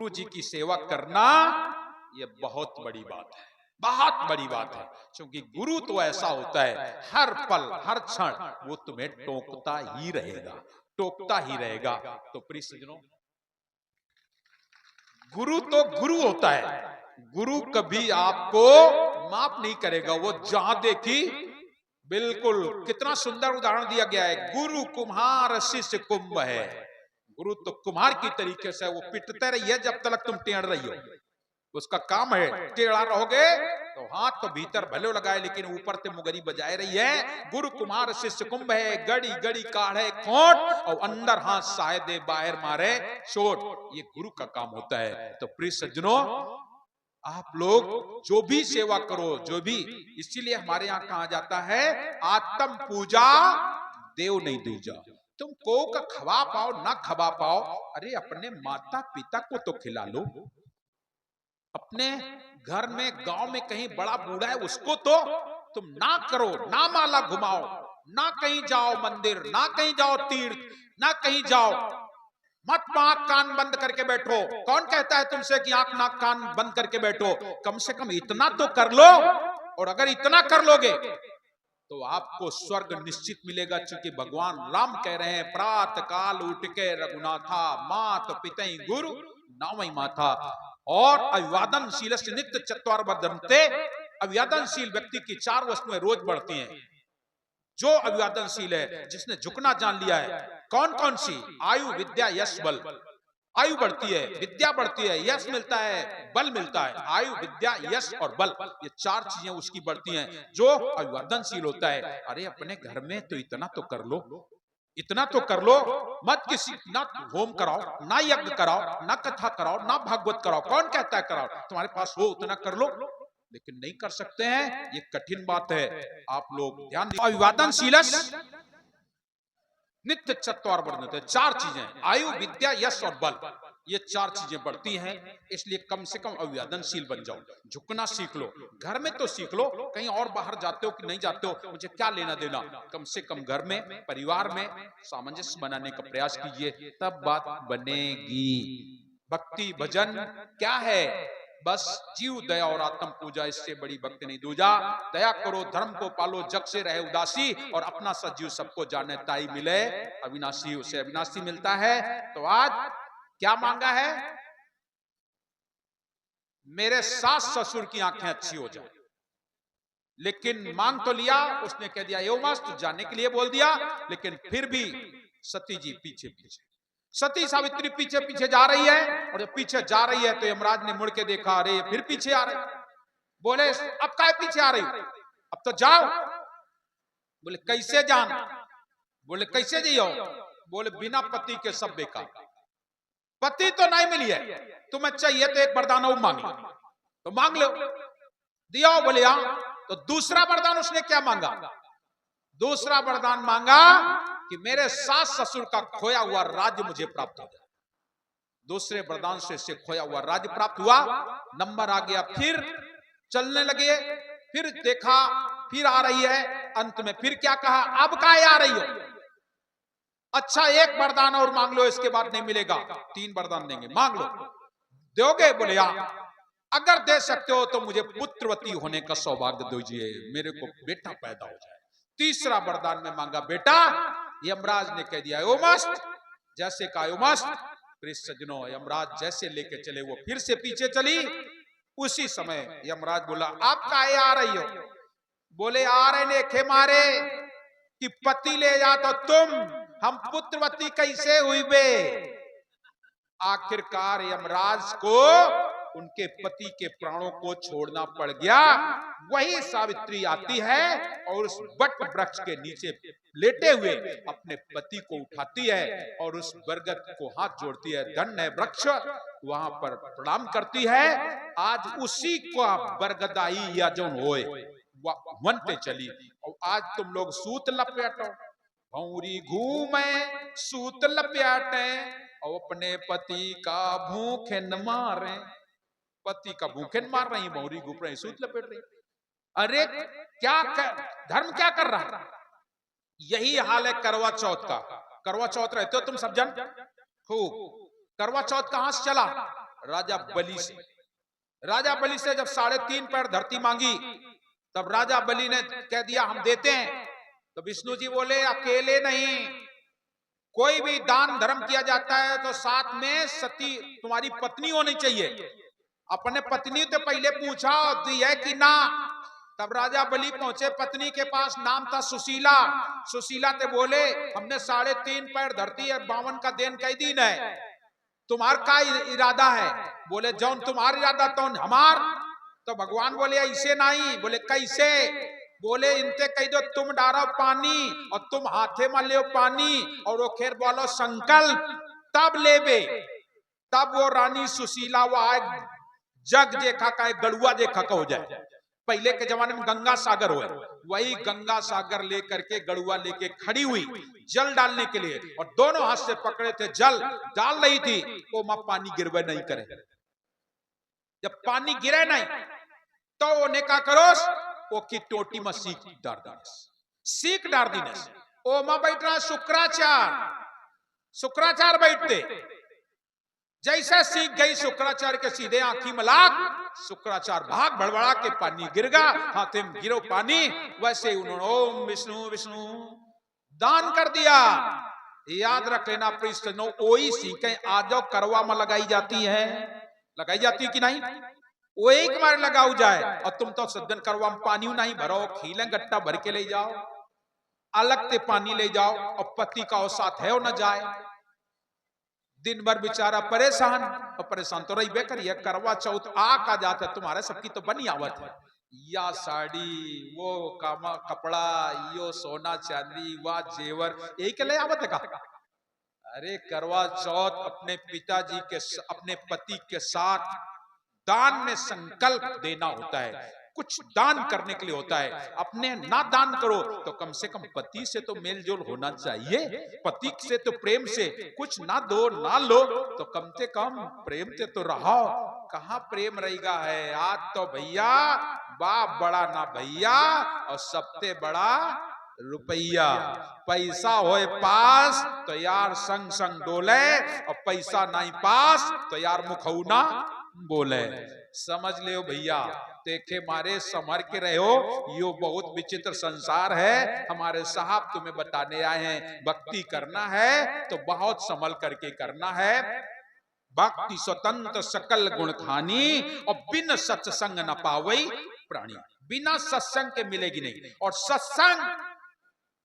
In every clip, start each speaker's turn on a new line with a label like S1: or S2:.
S1: गुरु जी की सेवा करना ये बहुत बड़ी बात है, बहुत बड़ी बात है। क्योंकि गुरु तो ऐसा होता है हर पल हर क्षण वो तुम्हें टोकता ही रहेगा, टोकता ही रहेगा। तो प्रिय सज्जनों, गुरु तो गुरु होता है, गुरु कभी आपको माफ नहीं करेगा। वो जहां देखी, बिल्कुल कितना सुंदर उदाहरण दिया गया है, गुरु कुम्हार शिष्य कुंभ है। गुरु तो कुम्हार की तरीके से वो पिटते रहिए जब तक तुम टेढ़ रही हो, उसका काम है। टेढ़ा रहोगे तो हाथ तो भीतर भले लगाए लेकिन ऊपर से मुगरी बजाए रही है। गुरु कुम्हार शिष्य कुंभ है, गड़ी गड़ी काढ़े खोट और अंदर हाथ साय दे बाहर मारे चोट, ये गुरु का काम होता है। तो प्रिय सज्जनों, आप लोग जो भी सेवा करो, जो भी, इसीलिए हमारे यहाँ कहा जाता है आत्म पूजा देव नहीं दूजा। तुम को का खवा पाओ ना खवा पाओ, अरे अपने माता पिता को तो खिला लो। अपने घर में गांव में कहीं बड़ा बूढ़ा है उसको तो तुम ना करो, ना माला घुमाओ, ना कहीं जाओ मंदिर, ना कहीं जाओ तीर्थ, ना कहीं जाओ। मत आंख कान बंद करके बैठो। कौन कहता है तुमसे कि आंख नाक कान बंद करके बैठो? कम से कम इतना तो कर लो। और अगर इतना कर लोगे तो आपको स्वर्ग निश्चित मिलेगा। चूंकि भगवान राम कह रहे हैं प्रातः काल उठ के रघुनाथा, मात पितई गुरु नामई माथा। और अभिवादनशील नित्य चत्वार बदनते, अभिवादनशील व्यक्ति की 4 वस्तुएं रोज बढ़ती हैं। जो अभिवादनशील है, जिसने झुकना जान लिया है, कौन कौन सी? आयु विद्या यश बल। आयु बढ़ती है, विद्या बढ़ती है, यश मिलता है, बल मिलता है। आयु विद्या यश और बल, ये 4 चीजें उसकी बढ़ती हैं जो अभिवादनशील होता है। अरे अपने घर में तो इतना तो कर लो, इतना तो कर लो। मत किसी ना होम कराओ, ना यज्ञ कराओ, ना कथा कराओ, ना भागवत कराओ। कौन कहता है कराओ? तुम्हारे पास हो उतना कर लो, लेकिन नहीं कर सकते हैं, ये कठिन बात है। आप लोग ध्यान दीजिए। अभिवादनशील नित्य चत्वार वर्णित है, 4 चीजें, आयु विद्या यश और बल, ये 4 चीजें बढ़ती हैं। इसलिए कम से कम अभिवादनशील बन जाओ, झुकना सीख लो। घर में तो सीख लो, कहीं और बाहर जाते हो कि नहीं जाते हो, मुझे क्या लेना देना। कम से कम घर में, परिवार में सामंजस्य बनाने का प्रयास कीजिए, तब बात बनेगी। भक्ति भजन क्या है? बस जीव दया और आत्म पूजा, इससे बड़ी भक्ति नहीं दूजा। दया करो, धर्म को पालो, जग से रहे उदासी, और अपना सा जीव सबको जाने ताई मिले अविनाशी, उसे अविनाशी मिलता है। तो आज क्या मांगा है? मेरे सास ससुर की आंखें अच्छी हो जाए। लेकिन मांग तो लिया, उसने कह दिया यो मस्त, जाने के लिए बोल दिया, लेकिन फिर भी सती जी पीछे पीछे, सती सावित्री पीछे पीछे जा रही है। और जब पीछे जा रही है तो यमराज ने मुड़ के देखा, अरे फिर पीछे आ रही। बोले अब काय पीछे आ रही, अब तो जाओ। बोले कैसे जान? बोले कैसे जियो? बोले बिना पति के सब बेकार। पति तो नहीं मिली है, तुम्हें चाहिए तो एक वरदान और मांग लो। तो मांग लो, दिया। बोले हाँ। तो दूसरा वरदान उसने क्या मांगा? दूसरा वरदान मांगा कि मेरे सास ससुर का खोया हुआ राज्य मुझे प्राप्त हो जाए। दूसरे वरदान से खोया हुआ राज्य प्राप्त हुआ, नंबर आ गया। फिर चलने लगे, फिर देखा फिर आ रही है। अंत में फिर क्या कहा? अब काहे आ रही हो? अच्छा एक वरदान और मांग लो, इसके बाद नहीं मिलेगा। 3 वरदान देंगे, मांग लो। दोगे? बोले हाँ। अगर दे सकते हो तो मुझे पुत्रवती होने का सौभाग्य दीजिए, मेरे को बेटा पैदा हो जाए। तीसरा वरदान में मांगा बेटा। यमराज ने कह दिया ओ मस्त। जैसे कहा ओ मस्त, प्रिय सज्जनों, यमराज जैसे लेके चले वो फिर से पीछे चली। उसी समय यमराज बोला आप काहे आ रही हो? बोले आ रहे नेखे मारे कि पति ले जा तो तुम, हम पुत्रवती कैसे हुई बे? आखिरकार यमराज को उनके पति के प्राणों को छोड़ना पड़ गया। वही सावित्री आती है और उस वट वृक्ष के नीचे लेटे हुए अपने पति को उठाती है और उस बरगद को हाथ जोड़ती है, धन्य है वृक्ष, वहां पर प्रणाम करती है। आज उसी को बरगदाई या जो होए वनते चली। और आज तुम लोग सूत लपेटो, भौरी घूमे सूत लपेटे, और अपने पति का भूखे न मारे। पति का भूखे मार रही, भौरी घूम रही, सूत लपेट रही। अरे क्या धर्म क्या कर रहा है? यही हाल है करवा चौथ का। करवा चौथ रहते हो तुम सब जन खूब। करवा चौथ कहां से चला? राजा बलि से। राजा बलि से जब 3.5 पैर धरती मांगी, तब राजा बलि ने कह दिया हम देते हैं। तो विष्णु जी बोले अकेले नहीं, कोई भी दान धर्म किया जाता है तो साथ में सती तुम्हारी पत्नी होनी चाहिए। अपने पत्नी तो पहले पूछा दी है कि ना। तब राजा बलि पहुंचे पत्नी के पास, नाम था सुशीला। सुशीला ते बोले हमने 3.5 पैर धरती है, 52 का देन कई दिन है, तुम्हार का इरादा है? बोले जौन तुम्हार इरादा तो हमार। तो भगवान बोले ऐसे नहीं। बोले कैसे? बोले इनते कह दो तुम डारो पानी और तुम हाथे में ले पानी और वो खेर बोलो संकल्प, तब लेबे। तब वो रानी सुशीला वो आए जग देखा का गड़ुआ देखा का हो जाए। पहले के जमाने में गंगा सागर हुए, वही गंगा सागर लेकर के गड़ुआ लेके खड़ी हुई जल डालने के लिए, और दोनों हाथ से पकड़े थे, जल डाल रही थी। वो मां पानी गिरवे नहीं करे। जब पानी गिरे नहीं तो उन्हें क्या करो, वो की टोटी में सीख डाल देने से ओ मां बैठ रहा शुक्राचार्य। शुक्राचार्य बैठते, जैसे सीख गई शुक्राचार्य के सीधे आंखी में लाग, शुक्राचार्य भाग भड़बड़ा के पानी गिर गया, हाथे में गिरो पानी। वैसे उन्होंने ओम विष्णु विष्णु दान कर दिया। याद रख लेना पृष्ठ वही सीखें आज करवा में लगाई जाती है, लगाई जाती है कि नहीं? वो एक बार लगाऊ जाए और तुम तो सज्जन करवा में पानी नहीं भरो, खीले गट्टा भर के ले जाओ, अलग से पानी ले जाओ और पति का साथ है न जाए। दिन भर बेचारा परेशान, और परेशान तो रही बेकरिए। करवा चौथ आ जाता है तुम्हारे सबकी तो बनी आवत है, या साड़ी वो कामा कपड़ा, यो सोना चांदी वा जेवर, यही के लिए आवत है का? अरे करवा चौथ अपने पिताजी के अपने पति के साथ दान में संकल्प देना होता है, कुछ दान करने के लिए होता है। अपने ना दान करो तो कम से कम पति से तो मेल जोल होना चाहिए, पति से तो प्रेम से कुछ ना दो ना लो तो कम से कम प्रेम से तो रहो। कहाँ प्रेम रहेगा है? आज तो भैया बाप बड़ा ना भैया और सबसे बड़ा रुपया। पैसा होए पास तो यार संग संग डोले, और पैसा नहीं पास तो यार मुखौना बोले। समझ ले भैया, देखे मारे समर के रहो, यो बहुत विचित्र संसार है। हमारे साहब तुम्हें बताने आए हैं, भक्ति करना है तो बहुत संभल करके करना है। भक्ति स्वतंत्र सकल गुण खानी और बिन सत्संग न पावई प्राणी। बिना सत्संग के मिलेगी नहीं। और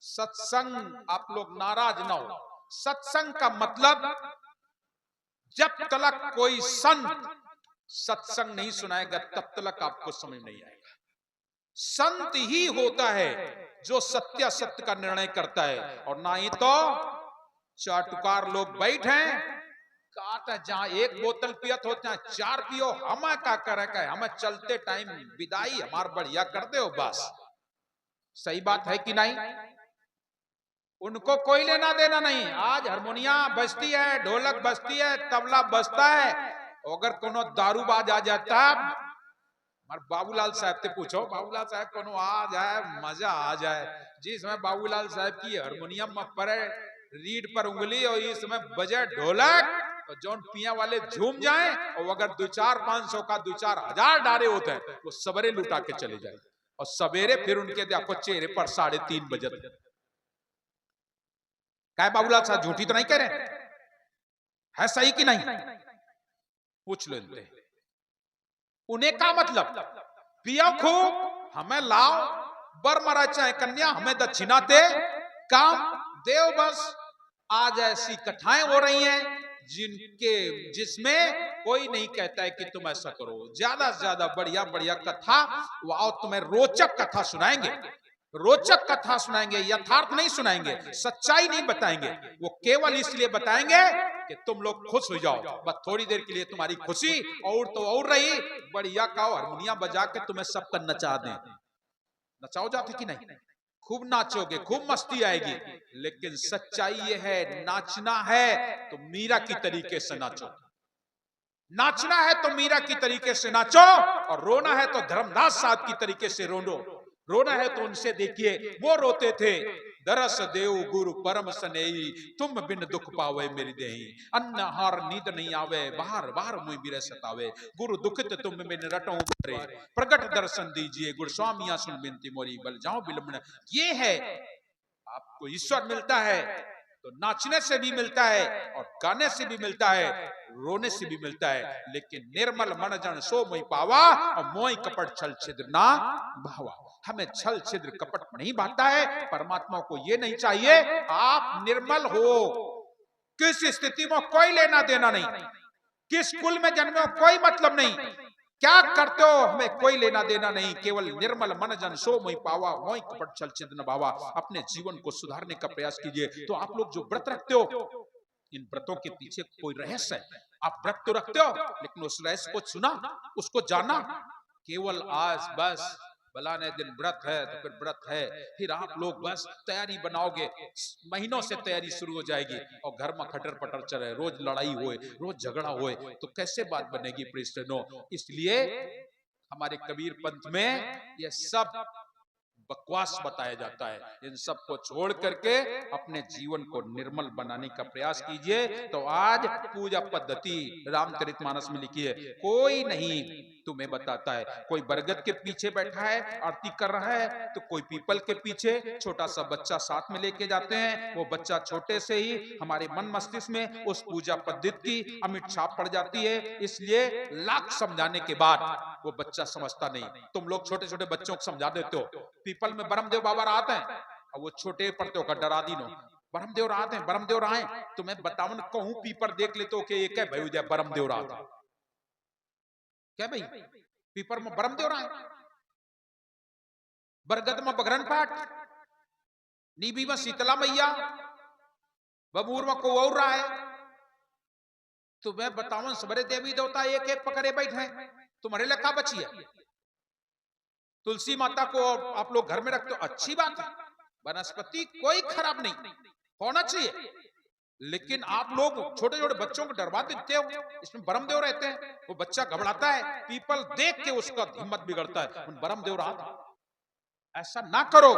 S1: सत्संग आप लोग नाराज ना हो, सत्संग का मतलब जब तक कोई संत सत्संग नहीं सुनाएगा तब तक आपको समझ नहीं आएगा। संत ही होता है जो सत्य सत्य का निर्णय करता है, और ना ही तो चाटुकार लोग बैठे कहते जहां एक बोतल पियत होते हैं 4 पियो, हमें क्या करे का, हमें चलते टाइम विदाई हमार बढ़िया कर दे हो बस। सही बात है कि नहीं? उनको कोई लेना देना नहीं। आज हारमोनिया बजती है, ढोलक बजती है, तबला बजता है, अगर कोनो दारूबाज आ जाता, बाबूलाल साहब से पूछो, बाबूलाल साहब कोनो आ जाए मजा आ जाए। जिस समय बाबूलाल साहब की हारमोनियम में पड़े रीड पर उंगली और इस समय बजे ढोलक, तो जौन पिया वाले झूम जाए, और अगर 2-4-500 का 2-4 डारे होते हैं वो सवेरे लुटा के चले जाए, और सवेरे फिर उनके देखो चेहरे पर 3:30 बजे। क्या बाबूलाल साहब झूठी तो नहीं कह रहे है? सही कि नहीं? पूछ लो इनसे। उन्हें का मतलब पिया खूब, हमें लाओ, बर मरा चाहे कन्या, हमें दक्षिणा दे, काम देव बस। आज ऐसी कथाएं हो रही हैं जिसमें कोई नहीं कहता है कि तुम ऐसा करो। ज्यादा से ज्यादा बढ़िया बढ़िया कथा वो तुम्हें रोचक कथा सुनाएंगे, रोचक कथा सुनाएंगे, यथार्थ नहीं सुनाएंगे, सच्चाई नहीं बताएंगे। वो केवल इसलिए बताएंगे कि तुम लोग खुश हो जाओ, बस थोड़ी देर के लिए तुम्हारी खुशी और तो और रही, बढ़िया का हारमोनियम बजा के तुम्हें सबका नचा दें। नचाओ जाते कि नहीं? खूब नाचोगे, खूब मस्ती आएगी, लेकिन सच्चाई ये है नाचना है तो मीरा की तरीके से नाचो, नाचना है तो मीरा की तरीके से नाचो, और रोना है तो धर्मदास साहब की तरीके से रोना है तो उनसे देखिए वो रोते थे दरस देव गुरु परम स्नेही, तुम बिन दुख पावे मेरी देही। अन्न हार नींद नहीं आवे, बाहर बाहर मुई बिरह सतावे, गुरु दुखित तुम बिन रटो परे, प्रगट दर्शन दीजिए गुरु स्वामिया सुन बिनती मोरी, बल जाओ बिलम्ब। ये है, आपको ईश्वर मिलता है तो नाचने से भी मिलता है और गाने से भी मिलता है, रोने से भी मिलता है, लेकिन निर्मल मन जन सो मोहि पावा, और मोहि कपट छल छिद्र ना भावा। हमें छल छिद्र कपट नहीं भाता है। परमात्मा को ये नहीं चाहिए आप निर्मल हो, किस स्थिति में कोई लेना देना नहीं, किस कुल में जन्मे हो कोई मतलब नहीं, क्या करते हो हमें कोई लेना देना नहीं, केवल निर्मल मन जन सो मोहि पावा, मोहि कपट छल छिद्र न भावा। अपने जीवन को सुधारने का प्रयास कीजिए। तो आप लोग जो व्रत रखते हो, इन व्रतों के पीछे कोई रहस्य है। आप व्रत तो रखते हो, लेकिन उस रहस्य को सुना, उसको जाना। केवल आज बस फलाने दिन व्रत है तो फिर व्रत है, फिर आप लोग बस तैयारी बनाओगे, महीनों से तैयारी शुरू हो जाएगी और घर में खटर पटर चले, रोज लड़ाई होए, रोज झगड़ा होए, तो कैसे बात बनेगी प्रियजनों। इसलिए हमारे कबीर पंथ में यह सब बकवास बताया जाता है। इन सब को छोड़ करके अपने जीवन को निर्मल बनाने का प्रयास कीजिए। तो आज पूजा पद्धति रामचरितमानस में लिखी है, कोई नहीं तुम्हें बताता है। कोई बरगद के पीछे बैठा है आरती कर रहा है, तो कोई पीपल के पीछे छोटा सा बच्चा साथ में लेके जाते हैं। वो बच्चा छोटे से ही हमारे मन मस्तिष्क में उस पूजा पद्धति की अमिट छाप पड़ जाती है। इसलिए लाख समझाने के बाद वो बच्चा समझता नहीं। तुम लोग छोटे छोटे बच्चों को समझा देते हो, पीपल में ब्रह्मदेव बाबा रहते हैं और वो छोटे पढ़ते हो डरा दी नो, ब्रह्मदेव रहते हैं, ब्रह्मदेव आए, तुम्हें बतावन कहूं पीपर देख लेते हो कि एक है भाई ब्रह्मदेव रहता क्या भाई, पीपर में ब्रह्मदेव आए, बरगद में बगरन पाठ, नीबी में शीतला मैया, बबूर में को और रहा है। तुम्हें बतावन सबरे देवी देवता एक एक पकड़े बैठे, तुम्हारे लेखा बची है। तुलसी माता को आप लोग घर में रखते हो, अच्छी बात है, वनस्पति कोई खराब नहीं होना चाहिए, लेकिन आप लोग छोटे छोटे बच्चों को डरवा देते हो। इसमें ब्रह्मदेव रहते हैं, वो बच्चा घबराता है, पीपल देख के उसका हिम्मत बिगड़ता है, ब्रह्मदेव रहा। ऐसा ना करो।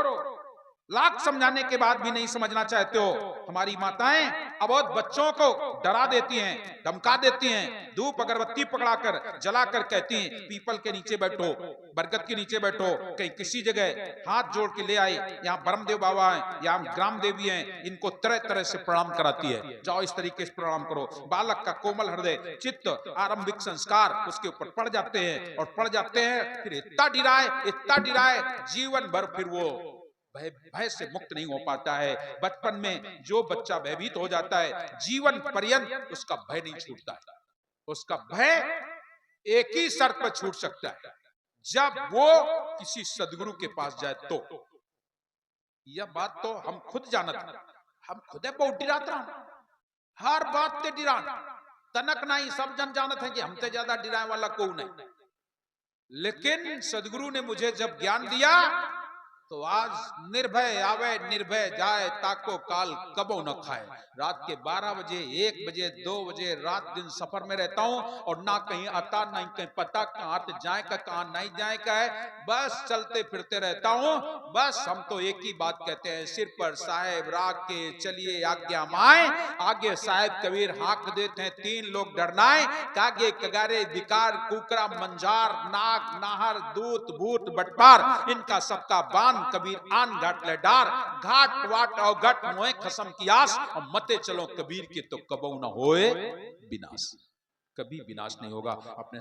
S1: लाख समझाने के बाद भी नहीं समझना चाहते हो। हमारी माताएं अबोध बच्चों को डरा देती हैं, धमका देती हैं, धूप अगरबत्ती पकड़ाकर जलाकर कहती हैं पीपल के नीचे बैठो, बरगद के नीचे बैठो। कहीं किसी जगह हाथ जोड़ के ले आए, यहाँ ब्रह्मदेव बाबा हैं, यहाँ ग्राम देवी हैं, इनको तरह तरह से प्रणाम कराती है, जाओ इस तरीके से प्रणाम करो। बालक का कोमल हृदय चित्त आरंभिक संस्कार उसके ऊपर पड़ जाते हैं, और पड़ जाते हैं फिर इतना डिराए जीवन भर फिर वो भय से मुक्त नहीं हो पाता है। बचपन में जो बच्चा भयभीत हो जाता है, जीवन पर्यंत उसका भय नहीं छूटता है। उसका भय एक ही शर्त पर छूट सकता है, जब वो किसी सदगुरु के पास जाए तो। यह बात तो हम खुद जानते, हम खुदे बहुत डिराते हैं, हर बात से डिरान तनक नहीं, सब जन जानते हैं कि हमसे ज्यादा डिराने वाला कोई नहीं। लेकिन सदगुरु ने मुझे जब ज्ञान दिया तो आज निर्भय आवे निर्भय जाए, ताको काल कबो न खाए। रात के 12 बजे 1 बजे 2 बजे रात दिन सफर में रहता हूँ, और ना कहीं आता ना कहीं पता, कहाँ जाए का कहाँ नहीं जाए का है, बस चलते फिरते रहता हूँ। बस हम तो एक ही बात कहते हैं, सिर पर साहेब राग के चलिए आज्ञा माए, आगे साहेब कबीर हाक देते हैं 3 लोग डरनाए, कागे कगारे विकार कुकरा मंजार नाग नाहर दूत भूत बटपार, इनका सबका बान कबीर आन घाट ले डार, घाट वाट और घट मोए खसम की आस, और मते चलो कबीर के तो कबो न होए विनाश। कभी विनाश नहीं होगा। अपने